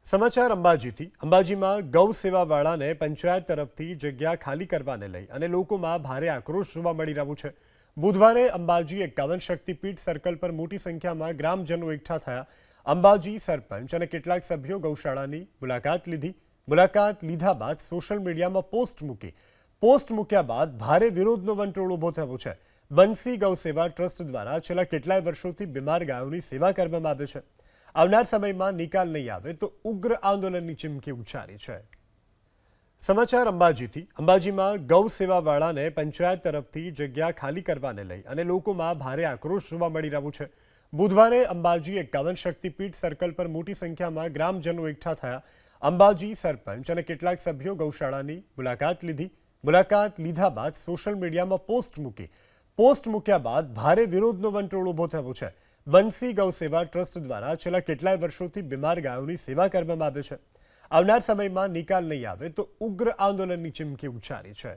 સમાચાર અંબાજીથી અંબાજીમાં ગૌ સેવાવાળાને પંચાયત તરફથી જગ્યા ખાલી કરવાને લઈ અને લોકોમાં ભારે આક્રોશ જોવા મળી રહ્યો છે। બુધવારે અંબાજી 51 શક્તિપીઠ સર્કલ પર મોટી સંખ્યામાં ગ્રામજનો એકઠા થયા। અંબાજી સરપંચ અને કેટલાક સભ્યો ગૌશાળાની મુલાકાત લીધી। મુલાકાત લીધા બાદ સોશિયલ મીડિયામાં પોસ્ટ મૂક્યા બાદ ભારે વિરોધનો વંટોળ ઊભો થયો છે। બંસી ગૌ સેવા ટ્રસ્ટ દ્વારા છેલ્લા કેટલાય વર્ષોથી બીમાર ગાયોની સેવા કરવામાં આવે છે। આવનાર સમયમાં નિકાલ નહીં આવે તો ઉગ્ર આંદોલનની ચીમકી ઉચ્ચારી છે। સમાચાર અંબાજીથી અંબાજીમાં ગૌ સેવાવાળાને પંચાયત તરફથી જગ્યા ખાલી કરવાને લઈ અને લોકોમાં ભારે આક્રોશ જોવા મળી રહ્યો છે। બુધવારે અંબાજી 51 શક્તિપીઠ સર્કલ પર મોટી સંખ્યામાં ગ્રામજનો એકઠા થયા। અંબાજી સરપંચ અને કેટલાક સભ્યો ગૌશાળાની મુલાકાત લીધી। મુલાકાત લીધા બાદ સોશિયલ મીડિયામાં પોસ્ટ મૂક્યા બાદ ભારે વિરોધનો વંટોળ ઊભો થયો છે। બંસી ગૌ સેવા ટ્રસ્ટ દ્વારા છેલ્લા કેટલાય વર્ષોથી બીમાર ગાયોની સેવા કરવામાં આવે છે। આવનાર સમયમાં નિકાલ નહીં આવે તો ઉગ્ર આંદોલનની ચીમકી ઉચ્ચારી છે।